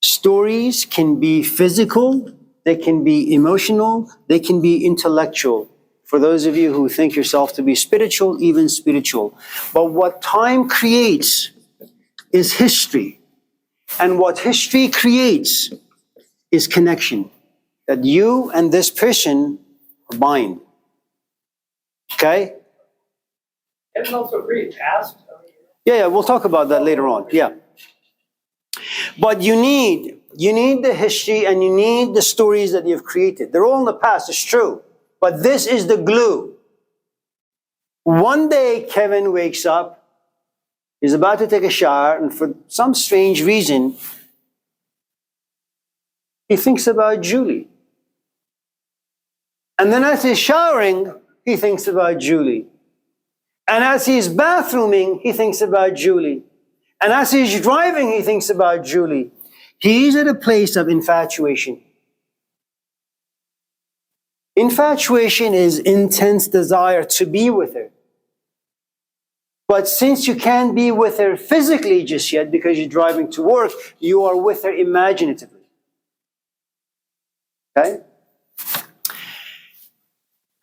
Stories can be physical, they can be emotional, they can be intellectual. For those of you who think yourself to be spiritual, even spiritual. But what time creates is history. And what history creates is connection. That you and this person are bind. Okay? Can it also create past? Yeah, we'll talk about that later on. Yeah. But you need the history and you need the stories that you've created. They're all in the past, it's true. But this is the glue. One day, Kevin wakes up, he's about to take a shower, and for some strange reason, he thinks about Julie. And then as he's showering, he thinks about Julie. And as he's bathrooming, he thinks about Julie. And as he's driving, he thinks about Julie. He's at a place of infatuation. Infatuation is intense desire to be with her. But since you can't be with her physically just yet because you're driving to work, you are with her imaginatively. Okay?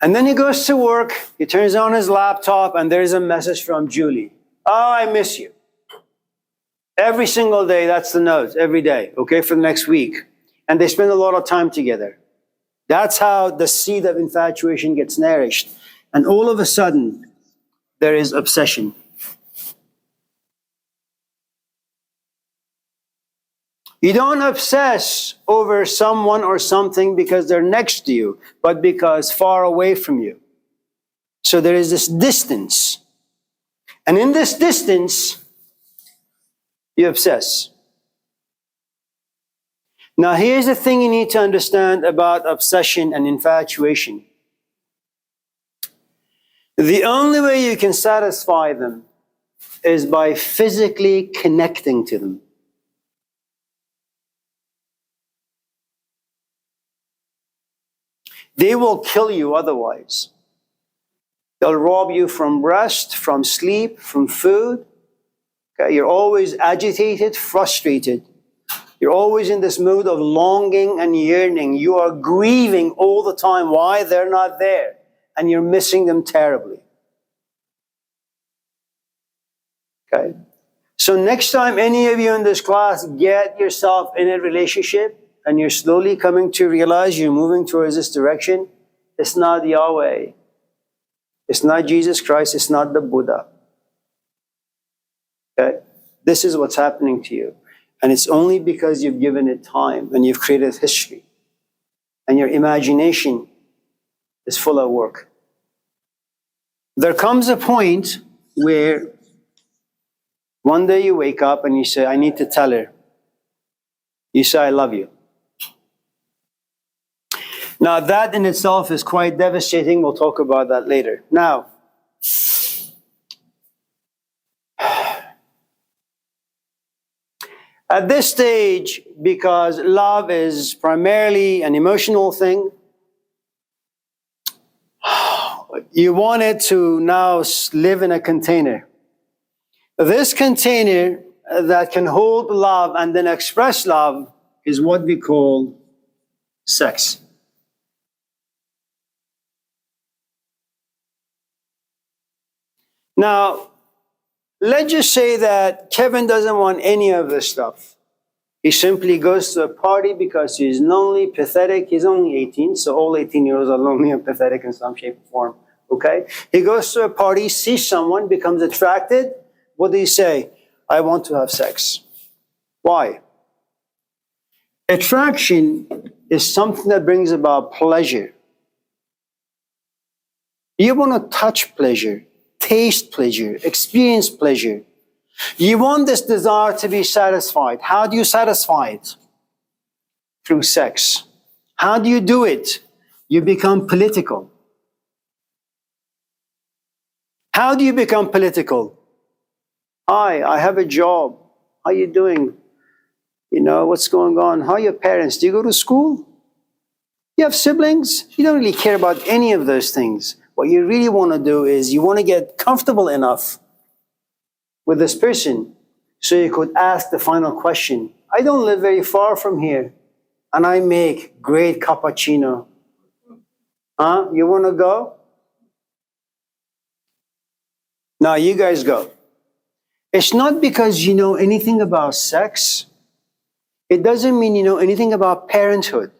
And then he goes to work, he turns on his laptop, and there's a message from Julie. Oh, I miss you. Every single day, that's the note, every day, okay, for the next week. And they spend a lot of time together. That's how the seed of infatuation gets nourished. And all of a sudden, there is obsession. You don't obsess over someone or something because they're next to you, but because far away from you. So there is this distance. And in this distance, you obsess. Now, here's the thing you need to understand about obsession and infatuation. The only way you can satisfy them is by physically connecting to them. They will kill you otherwise. They'll rob you from rest, from sleep, from food. Okay? You're always agitated, frustrated. You're always in this mood of longing and yearning. You are grieving all the time why they're not there. And you're missing them terribly. Okay? So next time any of you in this class get yourself in a relationship and you're slowly coming to realize you're moving towards this direction, it's not Yahweh. It's not Jesus Christ. It's not the Buddha. Okay? This is what's happening to you. And it's only because you've given it time and you've created history. And your imagination is full of work. There comes a point where one day you wake up and you say, I need to tell her. You say, I love you. Now that in itself is quite devastating. We'll talk about that later. Now, at this stage, because love is primarily an emotional thing, you want it to now live in a container. This container that can hold love and then express love is what we call sex. Now, let's just say that Kevin doesn't want any of this stuff. He simply goes to a party because he's lonely, pathetic. He's only 18, so all 18-year-olds are lonely and pathetic in some shape or form. Okay? He goes to a party, sees someone, becomes attracted. What do you say? I want to have sex. Why? Attraction is something that brings about pleasure. You want to touch pleasure, taste pleasure, experience pleasure. You want this desire to be satisfied. How do you satisfy it? Through sex. How do you do it? You become political. How do you become political? Hi, I have a job. How are you doing? You know, what's going on? How are your parents? Do you go to school? You have siblings? You don't really care about any of those things. What you really want to do is you want to get comfortable enough with this person so you could ask the final question, I don't live very far from here, and I make great cappuccino. Huh? You want to go? No, you guys go. It's not because you know anything about sex. It doesn't mean you know anything about parenthood.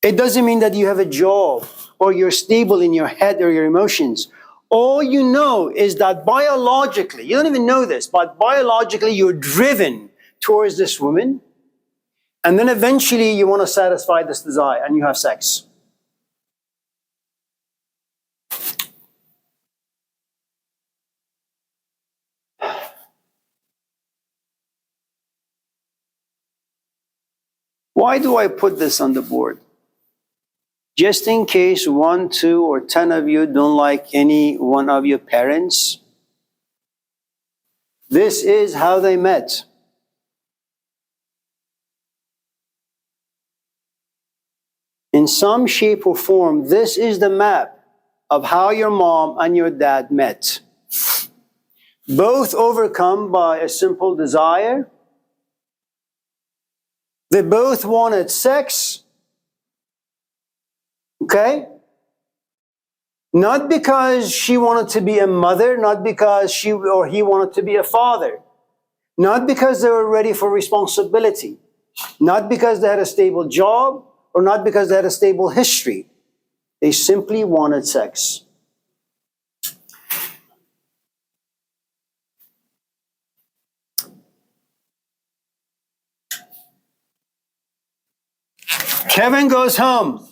It doesn't mean that you have a job or you're stable in your head or your emotions. All you know is that biologically, you don't even know this, but biologically you're driven towards this woman. And then eventually you want to satisfy this desire and you have sex. Why do I put this on the board? Just in case 1, 2, or 10 of you don't like any one of your parents. This is how they met. In some shape or form, this is the map of how your mom and your dad met. Both overcome by a simple desire. They both wanted sex. Okay? Not because she wanted to be a mother, not because she or he wanted to be a father. Not because they were ready for responsibility. Not because they had a stable job, or not because they had a stable history. They simply wanted sex. Kevin goes home.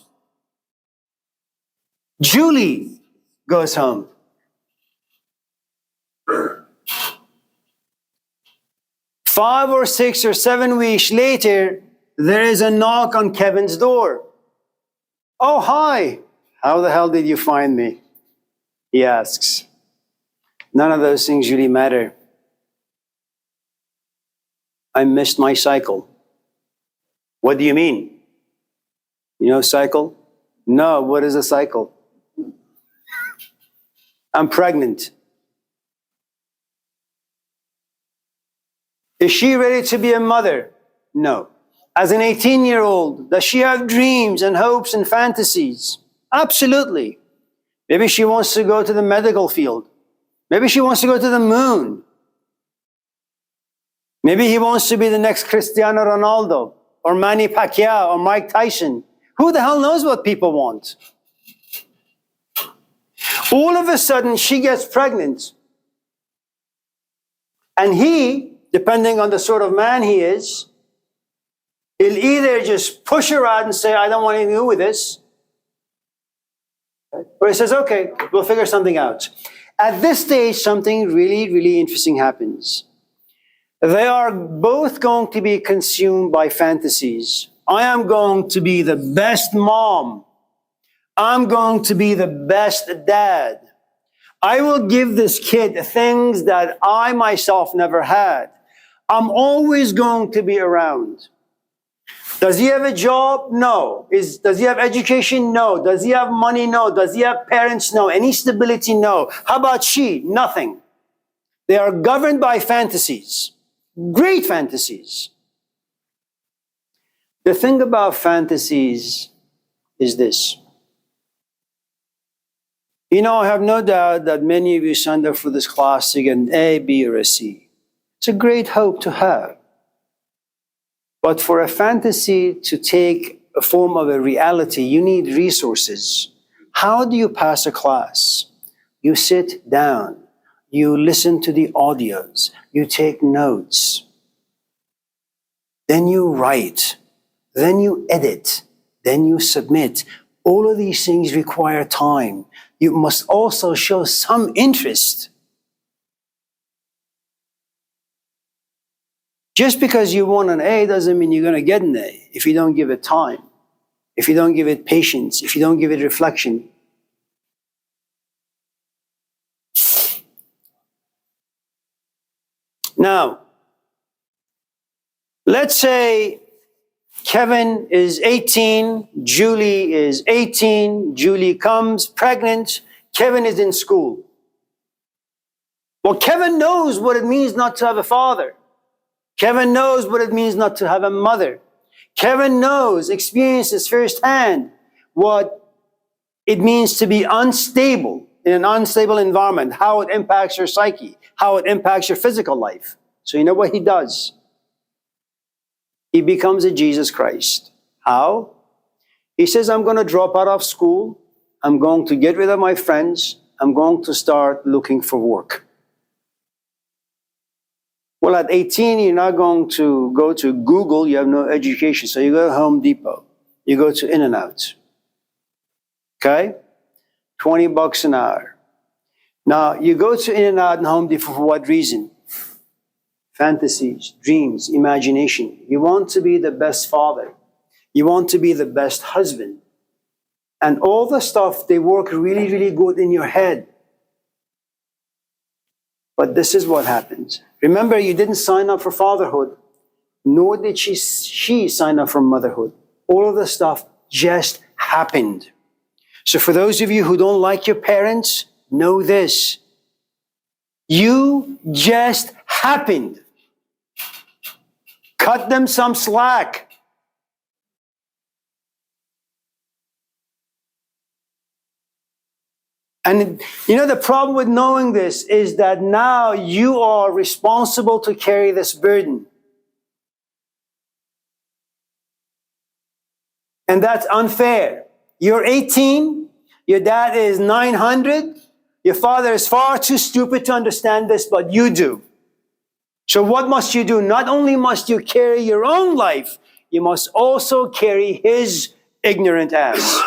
Julie goes home. Five or 6 or 7 weeks later, there is a knock on Kevin's door. Oh, hi. How the hell did you find me? He asks. None of those things really matter. I missed my cycle. What do you mean? You know cycle? No, what is a cycle? I'm pregnant. Is she ready to be a mother? No. As an 18-year-old, does she have dreams and hopes and fantasies? Absolutely. Maybe she wants to go to the medical field. Maybe she wants to go to the moon. Maybe he wants to be the next Cristiano Ronaldo or Manny Pacquiao or Mike Tyson. Who the hell knows what people want? All of a sudden, she gets pregnant. And he, depending on the sort of man he is, he'll either just push her out and say, I don't want anything to do with this. Or he says, okay, we'll figure something out. At this stage, something really, really interesting happens. They are both going to be consumed by fantasies. I am going to be the best mom. I'm going to be the best dad. I will give this kid things that I myself never had. I'm always going to be around. Does he have a job? No. Does he have education? No. Does he have money? No. Does he have parents? No. Any stability? No. How about she? Nothing. They are governed by fantasies. Great fantasies. The thing about fantasies is this. You know, I have no doubt that many of you signed up for this class to get an A, B, or a C. It's a great hope to have. But for a fantasy to take a form of a reality, you need resources. How do you pass a class? You sit down. You listen to the audios. You take notes. Then you write. Then you edit. Then you submit. All of these things require time. You must also show some interest. Just because you want an A doesn't mean you're going to get an A if you don't give it time, if you don't give it patience, if you don't give it reflection. Now, let's say Kevin is 18, Julie is 18, Julie comes pregnant, Kevin is in school. Well, Kevin knows what it means not to have a father. Kevin knows what it means not to have a mother. Kevin knows, experiences firsthand what it means to be unstable in an unstable environment, how it impacts your psyche, how it impacts your physical life. So you know what he does? He becomes a Jesus Christ. How? He says, I'm going to drop out of school. I'm going to get rid of my friends. I'm going to start looking for work. Well, at 18, you're not going to go to Google. You have no education. So you go to Home Depot. You go to In-N-Out. Okay? $20 an hour. Now, you go to In-N-Out and Home Depot for what reason? Fantasies, dreams, imagination. You want to be the best father. You want to be the best husband. And all the stuff, they work really, really good in your head. But this is what happens. Remember, you didn't sign up for fatherhood, nor did she sign up for motherhood. All of the stuff just happened. So for those of you who don't like your parents, know this. You just happened. Cut them some slack. And you know, the problem with knowing this is that now you are responsible to carry this burden. And that's unfair. You're 18, your dad is 900, your father is far too stupid to understand this, but you do. So what must you do? Not only must you carry your own life, you must also carry his ignorant ass.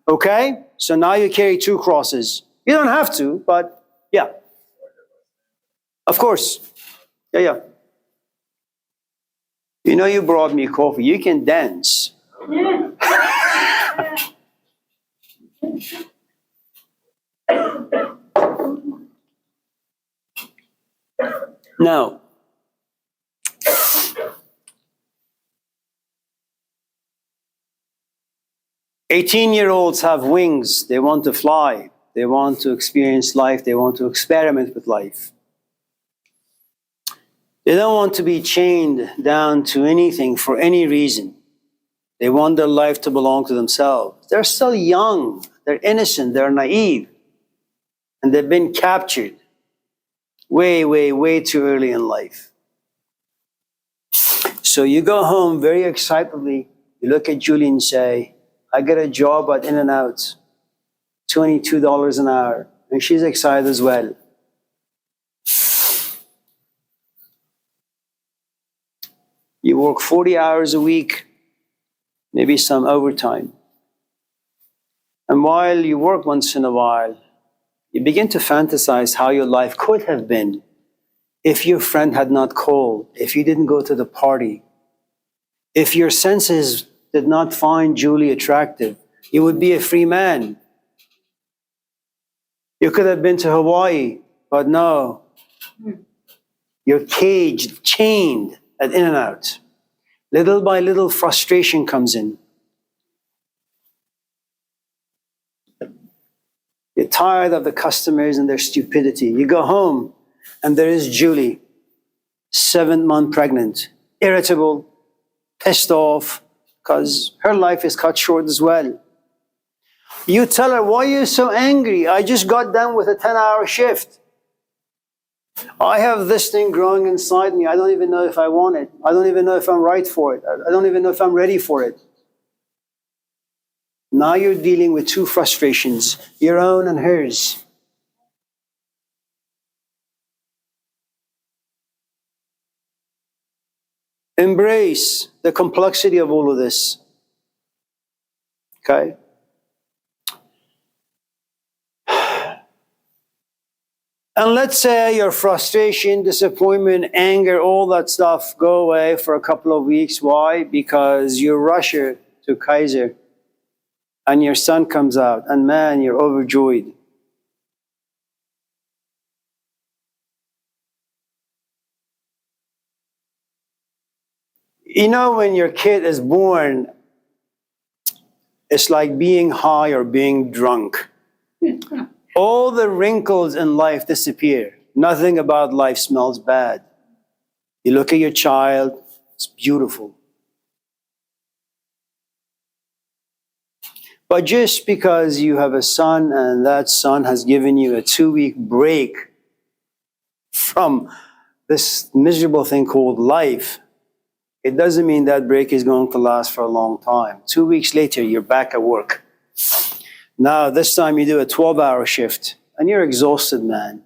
Okay? So now you carry two crosses. You don't have to, but yeah. Of course. Yeah. You know, you brought me coffee. You can dance. Now, "18-year-olds have wings. They want to fly. They want to experience life. They want to experiment with life. They don't want to be chained down to anything for any reason. They want their life to belong to themselves. They're still young. They're innocent. They're naive. And they've been captured way too early in life. So you go home very excitedly. You look at Julie and say, I get a job at In-N-Out, $22 an hour. And she's excited as well. You work 40 hours a week, maybe some overtime. And while you work once in a while, you begin to fantasize how your life could have been if your friend had not called, if you didn't go to the party, if your senses did not find Julie attractive. You would be a free man. You could have been to Hawaii, but no. You're caged, chained at In-N-Out. Little by little, frustration comes in. You're tired of the customers and their stupidity. You go home, and there is Julie, 7 months pregnant, irritable, pissed off, because her life is cut short as well. You tell her, why are you so angry? I just got done with a 10-hour shift. I have this thing growing inside me. I don't even know if I want it. I don't even know if I'm right for it. I don't even know if I'm ready for it. Now you're dealing with two frustrations, your own and hers. Embrace the complexity of all of this. Okay? And let's say your frustration, disappointment, anger, all that stuff go away for a couple of weeks. Why? Because you rush her to Kaiser and your son comes out and man, you're overjoyed. You know, when your kid is born, it's like being high or being drunk. All the wrinkles in life disappear. Nothing about life smells bad. You look at your child, it's beautiful. But just because you have a son and that son has given you a 2-week break from this miserable thing called life, it doesn't mean that break is going to last for a long time. 2 weeks later, you're back at work. Now, this time you do a 12-hour shift and you're exhausted, man.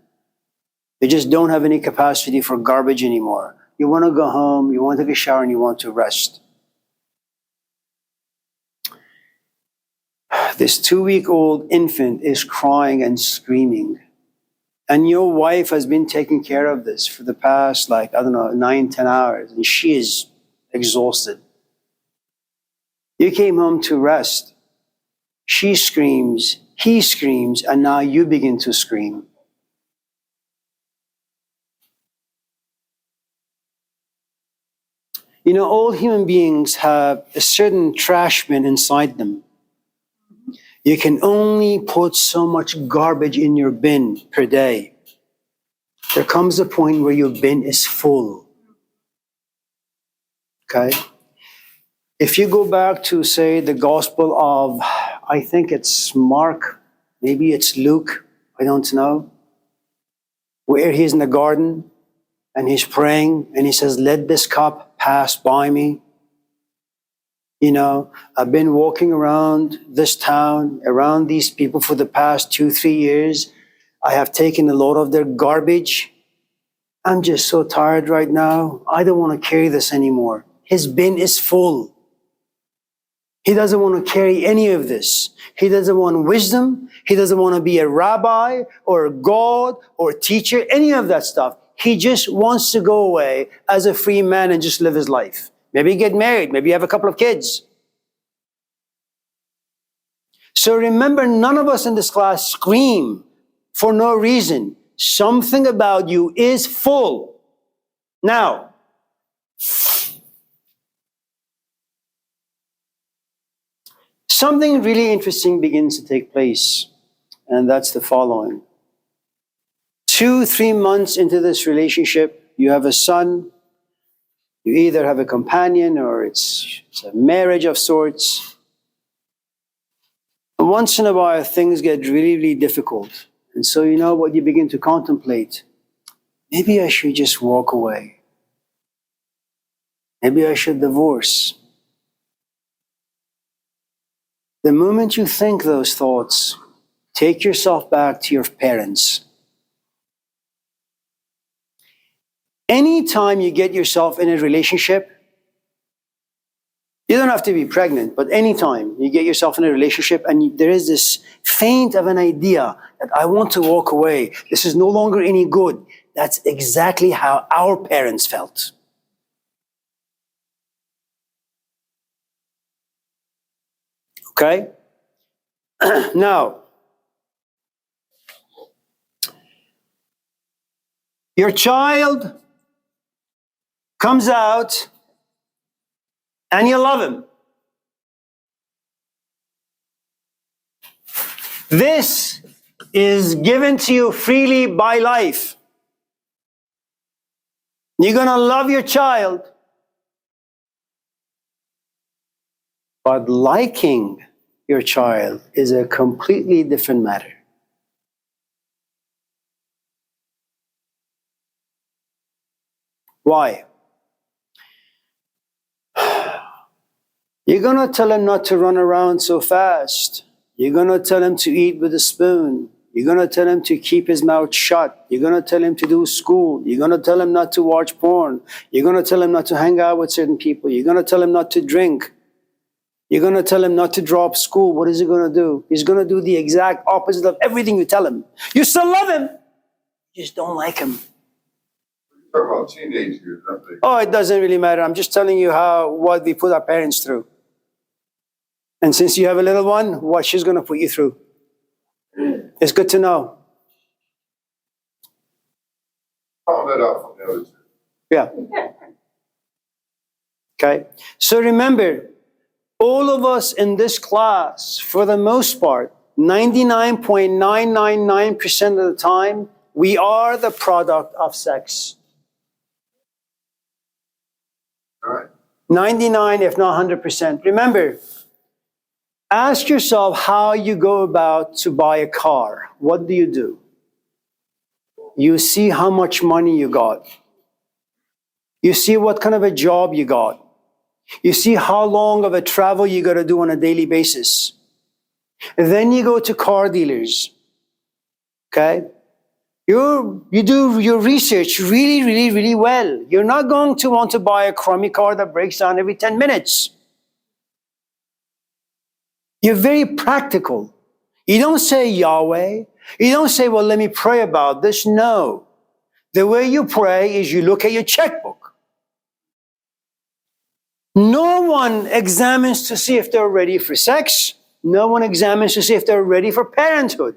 You just don't have any capacity for garbage anymore. You want to go home, you want to take a shower, and you want to rest. This 2-week-old infant is crying and screaming. And your wife has been taking care of this for the past, 9, 10 hours. And she is exhausted. You came home to rest. She screams, he screams, and now you begin to scream. You know, all human beings have a certain trash bin inside them. You can only put so much garbage in your bin per day. There comes a point where your bin is full. Okay? If you go back to, say, the Gospel of, I think it's Mark, maybe it's Luke, I don't know, where he's in the garden and he's praying and he says, let this cup pass by me. You know, I've been walking around this town, around these people for the past 2-3 years. I have taken a lot of their garbage. I'm just so tired right now. I don't want to carry this anymore. His bin is full. He doesn't want to carry any of this. He doesn't want wisdom. He doesn't want to be a rabbi or a God or a teacher, any of that stuff. He just wants to go away as a free man and just live his life. Maybe get married. Maybe have a couple of kids. So remember, none of us in this class scream for no reason. Something about you is full. Now, something really interesting begins to take place, and that's the following. 2-3 months into this relationship, you have a son. You either have a companion or it's a marriage of sorts. And once in a while, things get really, really difficult. And so you know what you begin to contemplate? Maybe I should just walk away. Maybe I should divorce. The moment you think those thoughts, take yourself back to your parents. Anytime you get yourself in a relationship, you don't have to be pregnant, but anytime you get yourself in a relationship and there is this faint of an idea that I want to walk away, this is no longer any good, that's exactly how our parents felt. Okay? Now, your child comes out and you love him. This is given to you freely by life. You're going to love your child. But liking your child is a completely different matter. Why? You're going to tell him not to run around so fast. You're going to tell him to eat with a spoon. You're going to tell him to keep his mouth shut. You're going to tell him to do school. You're going to tell him not to watch porn. You're going to tell him not to hang out with certain people. You're going to tell him not to drink. You're going to tell him not to drop school. What is he going to do? He's going to do the exact opposite of everything you tell him. You still love him. You just don't like him. You're talking about teenage years, aren't they? Oh, it doesn't really matter. I'm just telling you what we put our parents through. And since you have a little one, what she's going to put you through. It's good to know. Found that out from the other two. Yeah. Okay. So remember, all of us in this class, for the most part, 99.999% of the time, we are the product of sex. 99, if not 100%. Remember, ask yourself how you go about to buy a car. What do? You see how much money you got. You see what kind of a job you got. You see how long of a travel you got to do on a daily basis. And then you go to car dealers. Okay? You do your research really, really, really well. You're not going to want to buy a crummy car that breaks down every 10 minutes. You're very practical. You don't say Yahweh. You don't say, well, let me pray about this. No. The way you pray is you look at your checkbook. No one examines to see if they're ready for sex. No one examines to see if they're ready for parenthood.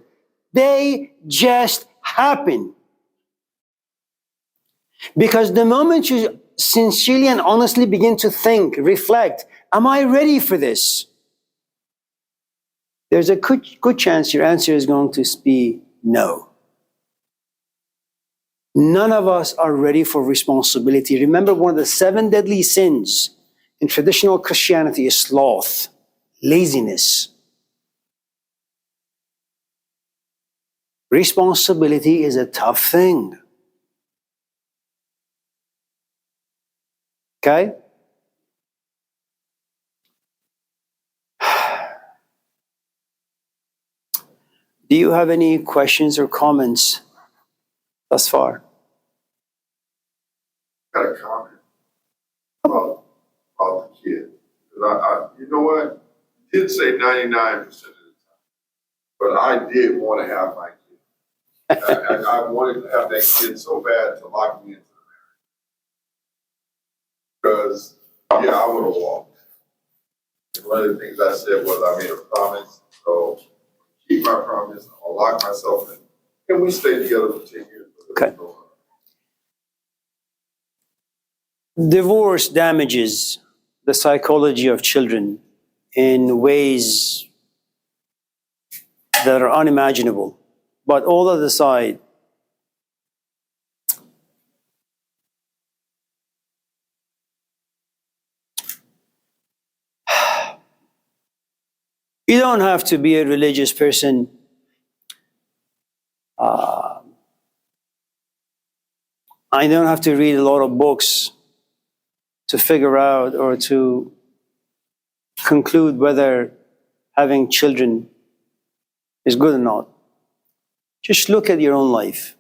They just happen. Because the moment you sincerely and honestly begin to think, reflect, am I ready for this? There's a good chance your answer is going to be no. None of us are ready for responsibility. Remember, one of the 7 deadly sins in traditional Christianity is sloth, laziness. Responsibility is a tough thing. Okay? Do you have any questions or comments thus far? I got a comment about the kid. You know what? You did say 99% of the time, but I did want to have my kid. I wanted to have that kid so bad to lock me into the marriage. Because, yeah, I would have walked. And one of the things I said was I made a promise, so keep my promise. I'll lock myself in. And we stayed together for 10 years. Okay. Divorce damages the psychology of children in ways that are unimaginable. But all that aside, you don't have to be a religious person. I don't have to read a lot of books to figure out or to conclude whether having children is good or not. Just look at your own life.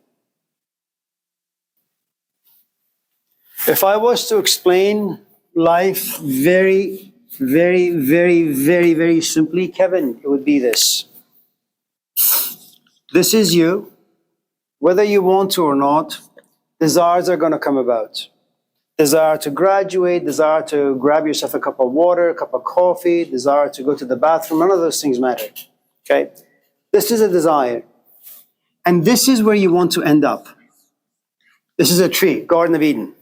If I was to explain life very, very, very, very, very simply, Kevin, it would be this. This is you. Whether you want to or not, desires are going to come about. Desire to graduate, desire to grab yourself a cup of water, a cup of coffee, desire to go to the bathroom, none of those things matter. Okay? This is a desire. And this is where you want to end up. This is a tree, Garden of Eden.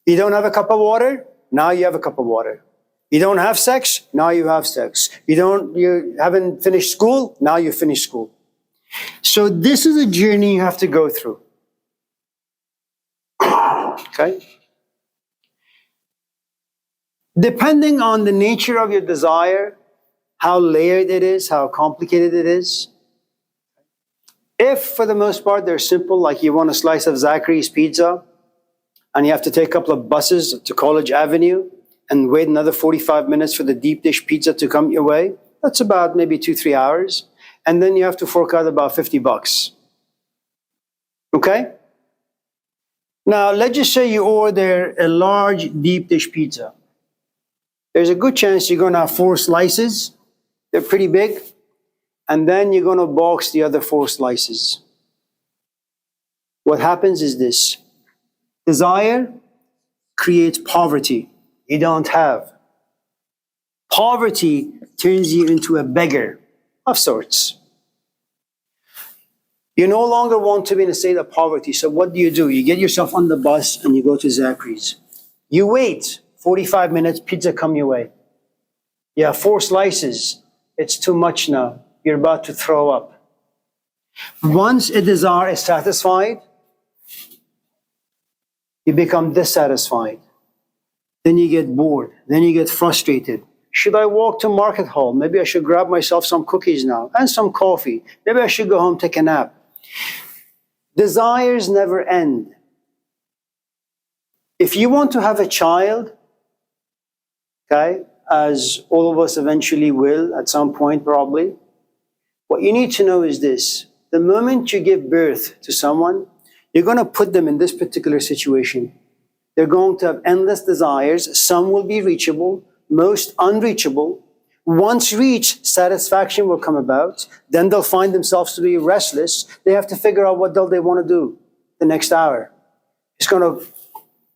You don't have a cup of water, now you have a cup of water. You don't have sex, now you have sex. You haven't finished school, now you finished school. So this is a journey you have to go through. Okay? Depending on the nature of your desire, how layered it is, how complicated it is. If, for the most part, they're simple, like you want a slice of Zachary's pizza, and you have to take a couple of buses to College Avenue and wait another 45 minutes for the deep dish pizza to come your way, that's about maybe 2-3 hours. And then you have to fork out about $50. Okay? Now, let's just say you order a large deep dish pizza. There's a good chance you're going to have 4 slices. They're pretty big. And then you're going to box the other 4 slices. What happens is this. Desire creates poverty. You don't have. Poverty turns you into a beggar of sorts. You no longer want to be in a state of poverty. So what do? You get yourself on the bus and you go to Zachary's. You wait 45 minutes, pizza come your way. You have 4 slices. It's too much now. You're about to throw up. Once a desire is satisfied, you become dissatisfied. Then you get bored. Then you get frustrated. Should I walk to Market Hall? Maybe I should grab myself some cookies now and some coffee. Maybe I should go home, take a nap. Desires never end. If you want to have a child, okay, as all of us eventually will at some point probably, what you need to know is this. The moment you give birth to someone, you're going to put them in this particular situation. They're going to have endless desires. Some will be reachable, most unreachable. Once reached, satisfaction will come about. Then they'll find themselves to be restless. They have to figure out what they want to do the next hour. It's going to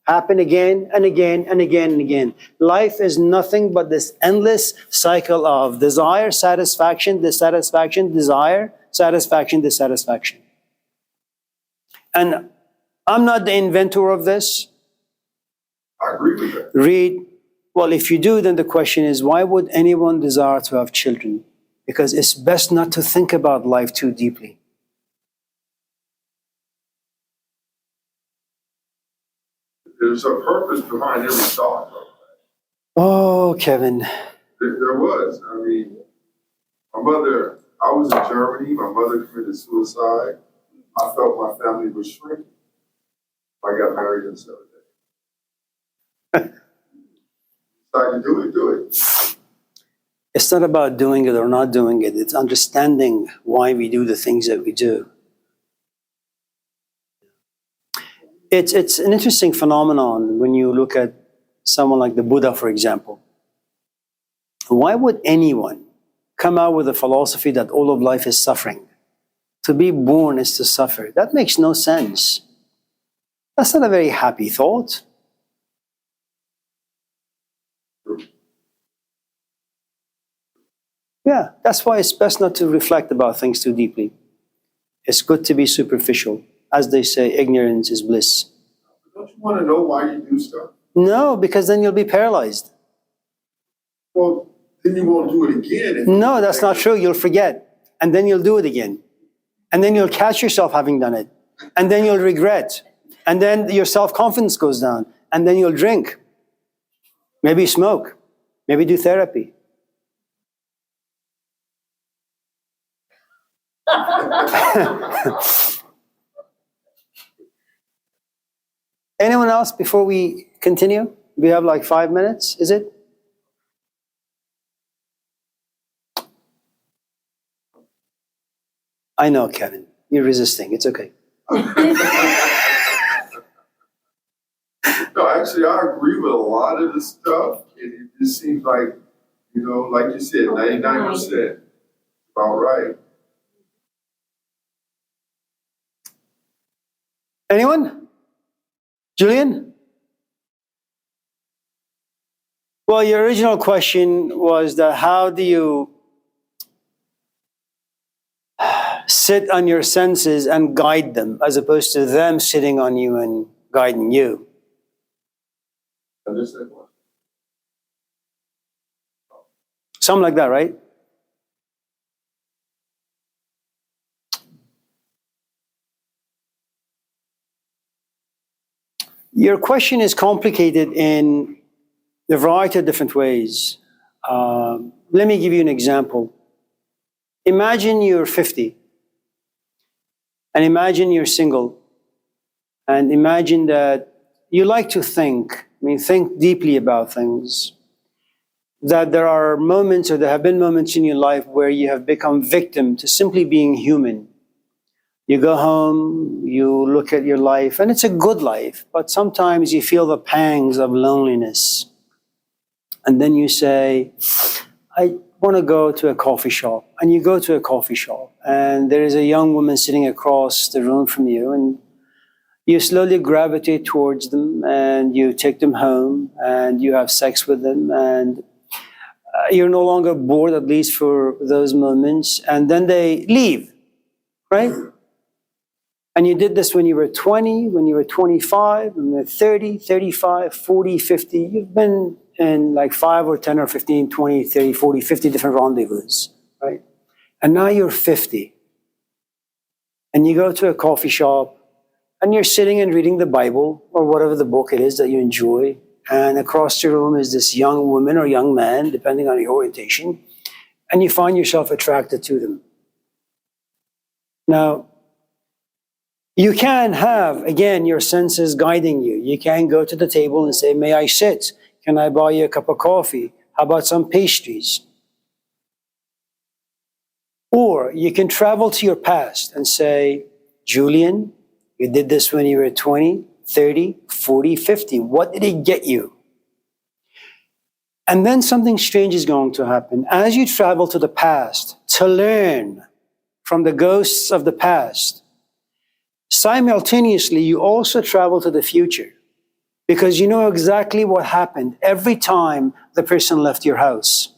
happen again and again and again and again. Life is nothing but this endless cycle of desire, satisfaction, dissatisfaction, desire, satisfaction, dissatisfaction. And I'm not the inventor of this. I agree with that. Read. Well, if you do, then the question is, why would anyone desire to have children? Because it's best not to think about life too deeply. There's a purpose behind every thought. Oh, Kevin. There was. I mean, I was in Germany. My mother committed suicide. I felt my family was shrinking. I got married in 7 days. Decided to do it. It's not about doing it or not doing it. It's understanding why we do the things that we do. It's an interesting phenomenon when you look at someone like the Buddha, for example. Why would anyone come out with a philosophy that all of life is suffering? To be born is to suffer. That makes no sense. That's not a very happy thought. Yeah, that's why it's best not to reflect about things too deeply. It's good to be superficial. As they say, ignorance is bliss. Don't you want to know why you do stuff? No, because then you'll be paralyzed. Well, then you won't do it again. No, that's not true. You'll forget. And then you'll do it again. And then you'll catch yourself having done it. And then you'll regret. And then your self-confidence goes down. And then you'll drink. Maybe smoke. Maybe do therapy. Anyone else before we continue? We have like 5 minutes, is it? I know, Kevin. You're resisting. It's okay. No, actually, I agree with a lot of the stuff. It just seems like, like you said, 99%. About right. Anyone? Julian? Well, your original question was that how do you sit on your senses and guide them as opposed to them sitting on you and guiding you? Understand what? Something like that, right? Your question is complicated in a variety of different ways. Let me give you an example. Imagine you're 50, and imagine you're single, and imagine that you like to think deeply about things, that there are moments, or there have been moments in your life where you have become victim to simply being human. You go home, you look at your life, and it's a good life, but sometimes you feel the pangs of loneliness. And then you say, I want to go to a coffee shop. And you go to a coffee shop, and there is a young woman sitting across the room from you, and you slowly gravitate towards them, and you take them home, and you have sex with them, and you're no longer bored, at least for those moments, and then they leave, right? And you did this when you were 20, when you were 25, when you were 30, 35, 40, 50. You've been in like 5 or 10 or 15, 20, 30, 40, 50 different rendezvous, right? And now you're 50. And you go to a coffee shop, and you're sitting and reading the Bible, or whatever the book it is that you enjoy, and across the room is this young woman or young man, depending on your orientation, and you find yourself attracted to them. Now, you can have, again, your senses guiding you. You can go to the table and say, may I sit? Can I buy you a cup of coffee? How about some pastries? Or you can travel to your past and say, Julian, you did this when you were 20, 30, 40, 50. What did it get you? And then something strange is going to happen. As you travel to the past to learn from the ghosts of the past, simultaneously, you also travel to the future because you know exactly what happened every time the person left your house.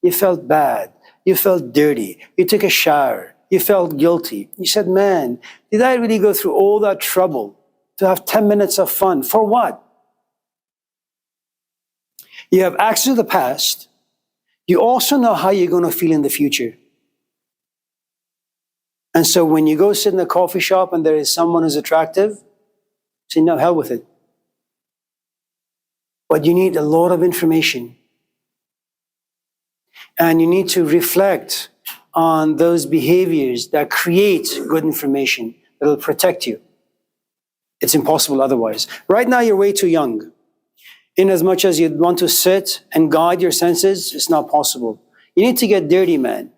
You felt bad. You felt dirty. You took a shower. You felt guilty. You said, man, did I really go through all that trouble to have 10 minutes of fun? For what? You have access to the past. You also know how you're going to feel in the future. And so when you go sit in a coffee shop and there is someone who's attractive, say, no, hell with it. But you need a lot of information. And you need to reflect on those behaviors that create good information that will protect you. It's impossible otherwise. Right now, you're way too young. In as much as you'd want to sit and guide your senses, it's not possible. You need to get dirty, man.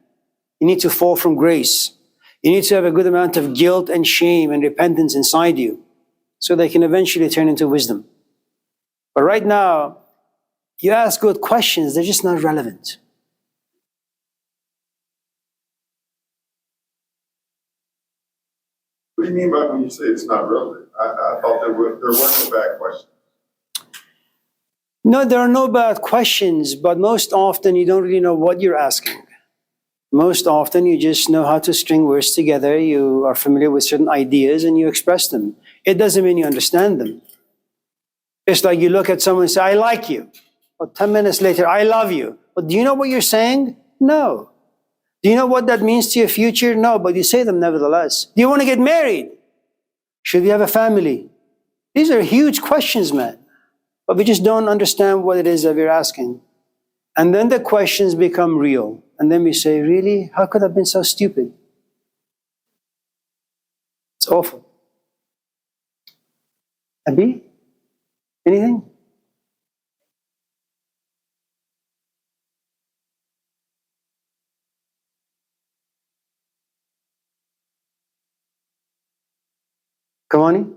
You need to fall from grace. You need to have a good amount of guilt and shame and repentance inside you so they can eventually turn into wisdom. But right now, you ask good questions, they're just not relevant. What do you mean by when you say it's not relevant? I thought there weren't no bad questions. No, there are no bad questions, but most often you don't really know what you're asking. Most often you just know how to string words together, you are familiar with certain ideas and you express them. It doesn't mean you understand them. It's like you look at someone and say, I like you. Or 10 minutes later, I love you. But do you know what you're saying? No. Do you know what that means to your future? No, but you say them nevertheless. Do you want to get married? Should you have a family? These are huge questions, man. But we just don't understand what it is that we're asking. And then the questions become real. And then we say, really? How could I have been so stupid? It's awful. Abi? Anything? Kawani?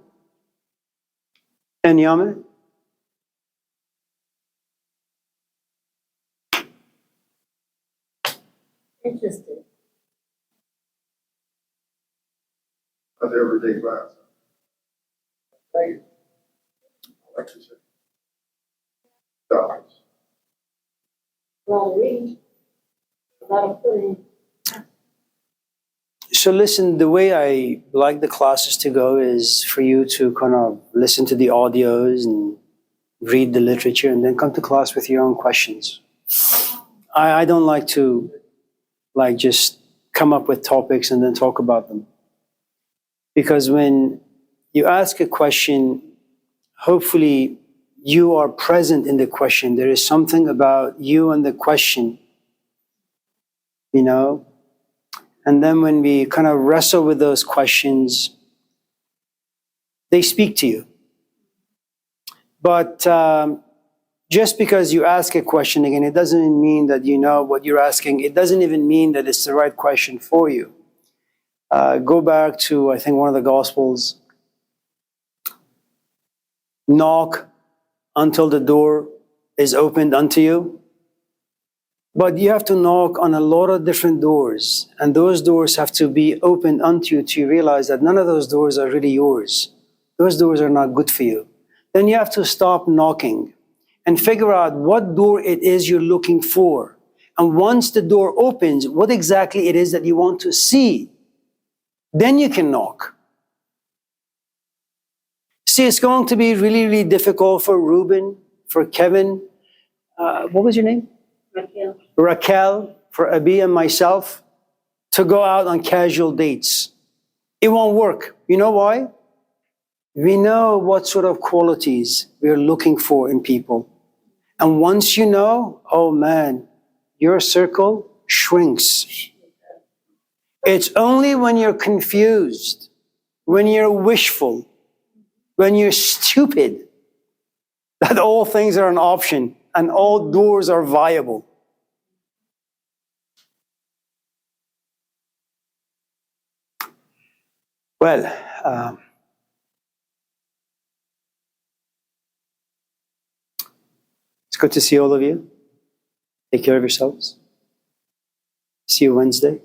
And Yame? Interesting. How's everyday class? Thank you. I like to say. Dollars. A lot of reading, a lot of putting. So listen, the way I like the classes to go is for you to kind of listen to the audios and read the literature and then come to class with your own questions. I don't like to just come up with topics and then talk about them. Because when you ask a question, hopefully you are present in the question. There is something about you and the question, you know? And then when we kind of wrestle with those questions, they speak to you. But just because you ask a question, again, it doesn't mean that you know what you're asking. It doesn't even mean that it's the right question for you. Go back to, I think, one of the Gospels. Knock until the door is opened unto you. But you have to knock on a lot of different doors. And those doors have to be opened unto you to realize that none of those doors are really yours. Those doors are not good for you. Then you have to stop knocking and figure out what door it is you're looking for. And once the door opens, what exactly it is that you want to see. Then you can knock. See, it's going to be really, really difficult for Ruben, for Kevin. What was your name? Raquel, for Abi and myself, to go out on casual dates. It won't work. You know why? We know what sort of qualities we're looking for in people. And once you know, oh man, your circle shrinks. It's only when you're confused, when you're wishful, when you're stupid, that all things are an option and all doors are viable. Well, it's good to see all of you. Take care of yourselves. See you Wednesday.